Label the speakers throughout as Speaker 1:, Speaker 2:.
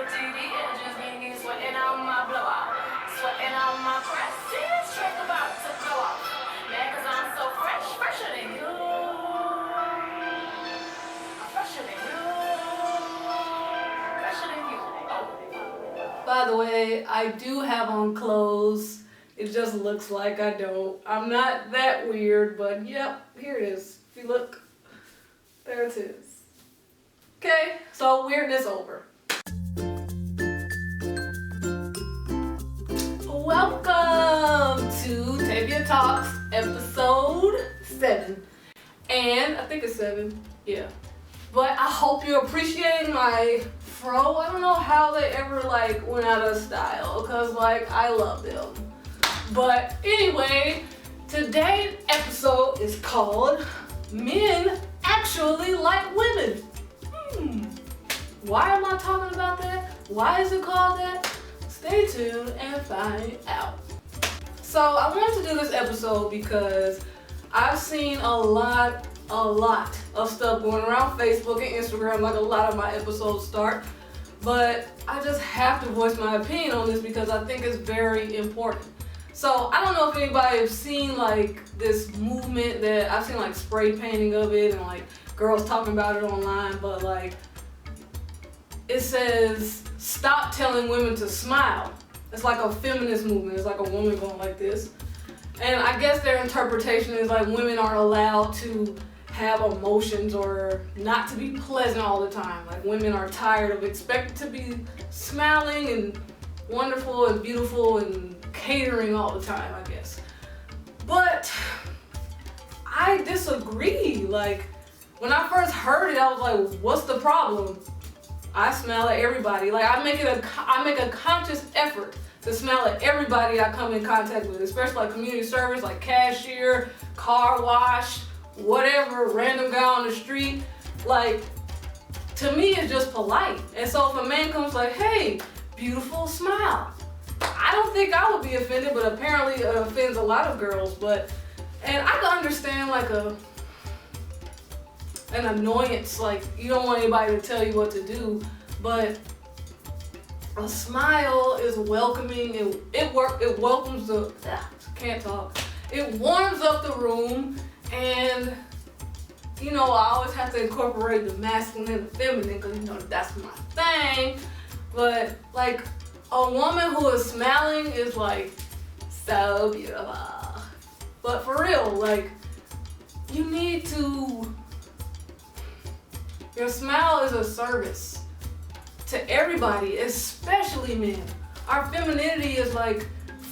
Speaker 1: Sweating on my blowout, sweating on my press. See this trick about to go off. Man, cause I'm so fresh, fresher than you. Fresher than you. Fresher than you. Oh.
Speaker 2: By the way, I do have on clothes. It just looks like I don't. I'm not that weird, but yep, here it is. If you look, there it is. Okay, so weirdness over. Welcome to TabiaTalks episode 7. And I think it's 7, yeah. But I hope you're appreciating my fro. I don't know how they ever went out of style, because I love them. But anyway, today's episode is called Men Actually Like Women. Why am I talking about that? Why is it called that? Stay tuned and find out. So I wanted to do this episode because I've seen a lot of stuff going around Facebook and Instagram, like a lot of my episodes start. But I just have to voice my opinion on this because I think it's very important. So I don't know if anybody has seen this movement that I've seen spray painting of it and girls talking about it online, but it says stop telling women to smile. It's like a feminist movement. It's like a woman going like this. And I guess their interpretation is women are allowed to have emotions or not to be pleasant all the time. Women are tired of expected to be smiling and wonderful and beautiful and catering all the time, I guess. But I disagree. When I first heard it, I was like, what's the problem? I smile at everybody. I make a conscious effort to smile at everybody I come in contact with, especially community service, cashier, car wash, whatever, random guy on the street. To me, it's just polite. And so if a man comes hey, beautiful smile, I don't think I would be offended, but apparently it offends a lot of girls. And I can understand an annoyance, you don't want anybody to tell you what to do, but a smile is welcoming. It welcomes the, can't talk. It warms up the room, and I always have to incorporate the masculine and the feminine because that's my thing. But a woman who is smiling is so beautiful. But for real, you need to. Your smile is a service to everybody, especially men. Our femininity is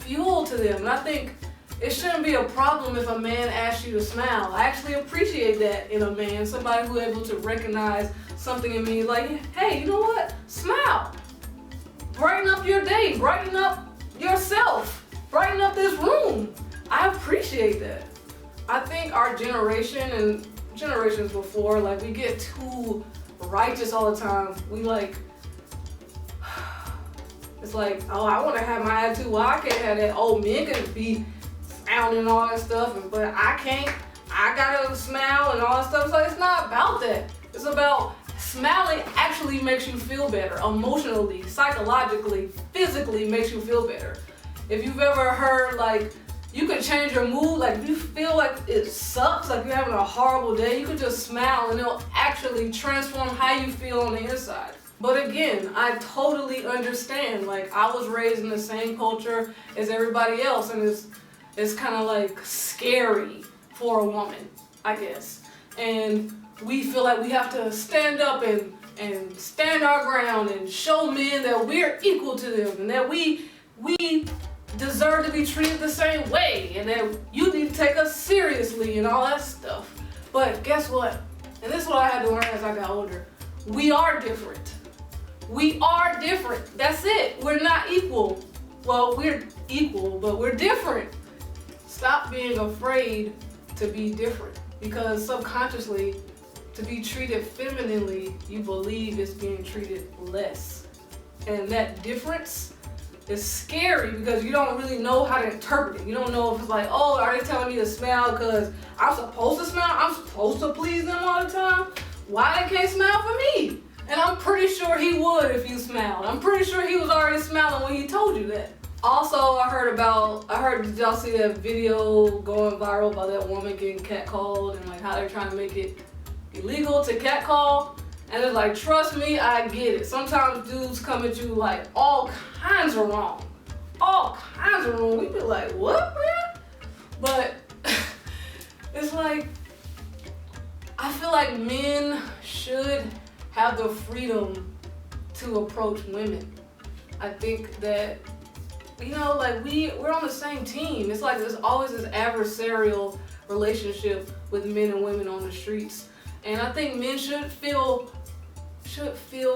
Speaker 2: fuel to them. And I think it shouldn't be a problem if a man asks you to smile. I actually appreciate that in a man, somebody who's able to recognize something in me hey, you know what? Smile. Brighten up your day, brighten up yourself, brighten up this room. I appreciate that. I think our generation and generations before, we get too righteous all the time. We it's oh, I want to have my attitude. Well, I can't have that. Oh, men can be sounding and all that stuff, but I can't. I gotta smile and all that stuff. It's not about that. It's about smiling actually makes you feel better emotionally, psychologically, physically makes you feel better. If you've ever heard you can change your mood, if you feel it sucks, you're having a horrible day, you can just smile and it'll actually transform how you feel on the inside. But again, I totally understand. I was raised in the same culture as everybody else, and it's kind of scary for a woman, I guess. And we feel we have to stand up and stand our ground and show men that we're equal to them and that we deserve to be treated the same way and that you need to take us seriously and all that stuff. But guess what? And this is what I had to learn as I got older. We are different. We are different. That's it. We're not equal. Well, we're equal, but we're different. Stop being afraid to be different, because subconsciously, to be treated femininely, you believe it's being treated less. And that difference is scary because you don't really know how to interpret it. You don't know if it's oh, are they telling me to smile because I'm supposed to smile? I'm supposed to please them all the time? Why they can't smile for me? And I'm pretty sure he would if you smiled. I'm pretty sure he was already smiling when he told you that. Also, I heard, did y'all see that video going viral about that woman getting catcalled and like how they're trying to make it illegal to catcall? And it's like, trust me, I get it. Sometimes dudes come at you like all kinds of wrong. All kinds of wrong. We be like, what, man? But it's like, I feel like men should have the freedom to approach women. I think that, you know, like we're on the same team. It's like there's always this adversarial relationship with men and women on the streets. And I think men should feel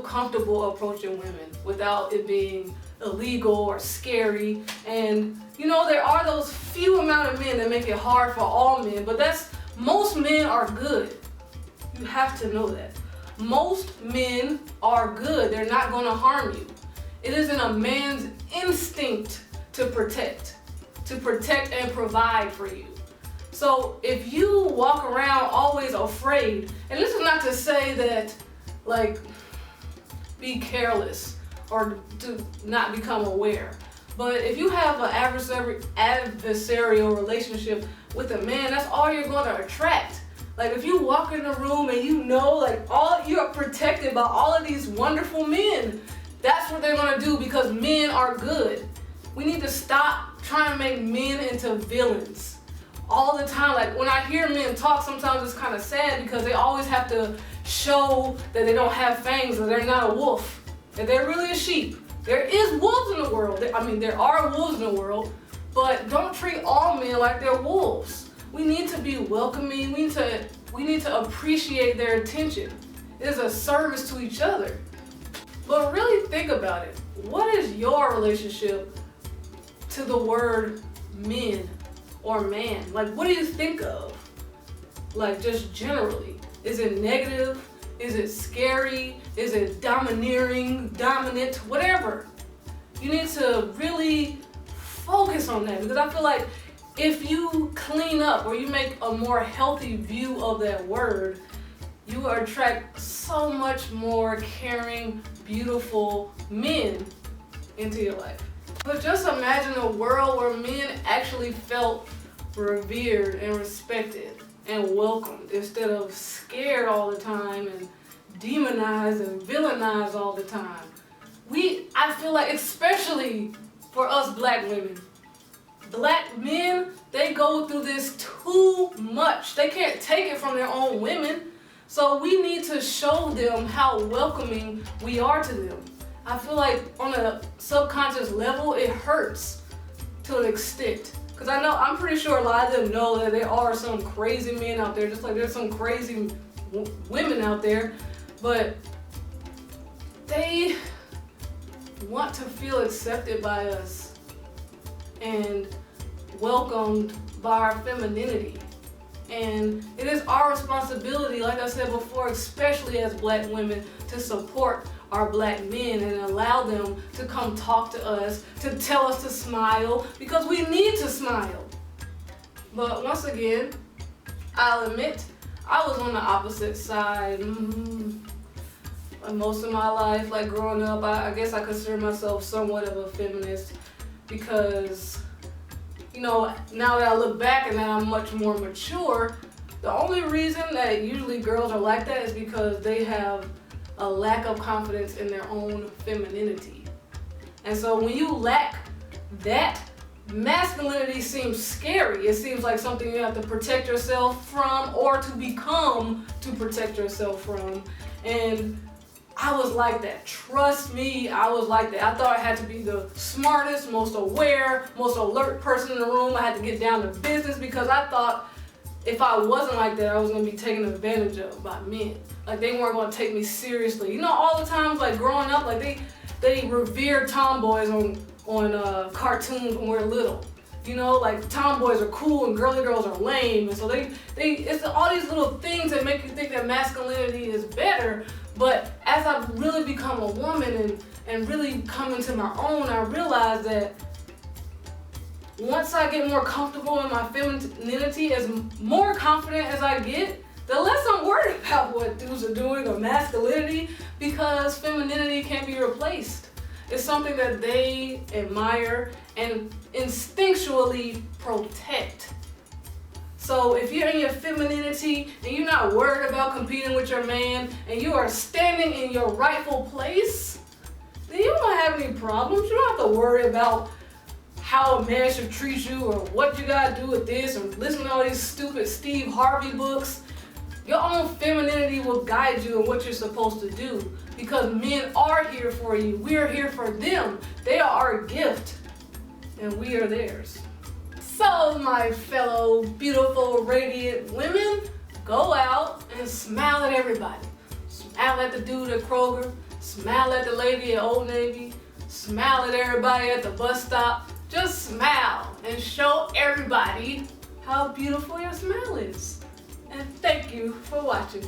Speaker 2: comfortable approaching women without it being illegal or scary. And you know, there are those few amount of men that make it hard for all men, but most men are good. You have to know that. Most men are good. They're not going to harm you. It isn't a man's instinct to protect and provide for you. So if you walk around always afraid, and this is not to say that like be careless or to not become aware, but if you have an adversarial relationship with a man, that's all you're going to attract. Like if you walk in the room and you know like you're protected by all of these wonderful men, that's what they're gonna do because men are good. We need to stop trying to make men into villains all the time. Like when I hear men talk, sometimes it's kind of sad because they always have to show that they don't have fangs or they're not a wolf, that they're really a sheep. There is wolves in the world. I mean, there are wolves in the world, but don't treat all men like they're wolves. We need to be welcoming. We need to appreciate their attention. It is a service to each other. But really think about it. What is your relationship to the word men or man? Like, what do you think of? Like, just generally. Is it negative? Is it scary? Is it domineering, dominant, whatever? You need to really focus on that because I feel like if you clean up or you make a more healthy view of that word, you will attract so much more caring, beautiful men into your life. But just imagine a world where men actually felt revered and respected and welcomed instead of scared all the time and demonized and villainized all the time. I feel like, especially for us black women, black men, they go through this too much. They can't take it from their own women. So we need to show them how welcoming we are to them. I feel like on a subconscious level, it hurts to an extent. Because I'm pretty sure a lot of them know that there are some crazy men out there, just like there's some crazy women out there. But they want to feel accepted by us and welcomed by our femininity. And it is our responsibility, like I said before, especially as black women, to support our black men and allow them to come talk to us, to tell us to smile, because we need to smile. But once again, I'll admit, I was on the opposite side most of my life. Like growing up, I guess I consider myself somewhat of a feminist because, you know, now that I look back and that I'm much more mature, the only reason that usually girls are like that is because they have a lack of confidence in their own femininity. And so when you lack that, masculinity seems scary. It seems like something you have to protect yourself from or to become to protect yourself from. And I was like that. Trust me, I was like that. I thought I had to be the smartest, most aware, most alert person in the room. I had to get down to business because I thought if I wasn't like that, I was going to be taken advantage of by men. Like they weren't going to take me seriously. You know, all the times like growing up, like they revere tomboys on cartoons when we're little. You know, like tomboys are cool and girly girls are lame. And so it's all these little things that make you think that masculinity is better. But as I've really become a woman and really come into my own, I realize that once I get more comfortable in my femininity, as more confident as I get, the less I'm worried about about what dudes are doing or masculinity because femininity can't be replaced. It's something that they admire and instinctually protect. So if you're in your femininity and you're not worried about competing with your man and you are standing in your rightful place, then you don't have any problems. You don't have to worry about how a man should treat you or what you gotta do with this or listen to all these stupid Steve Harvey books. Your own femininity will guide you in what you're supposed to do because men are here for you. We are here for them. They are our gift and we are theirs. So my fellow beautiful, radiant women, go out and smile at everybody. Smile at the dude at Kroger, smile at the lady at Old Navy, smile at everybody at the bus stop. Just smile and show everybody how beautiful your smile is. And thank you for watching.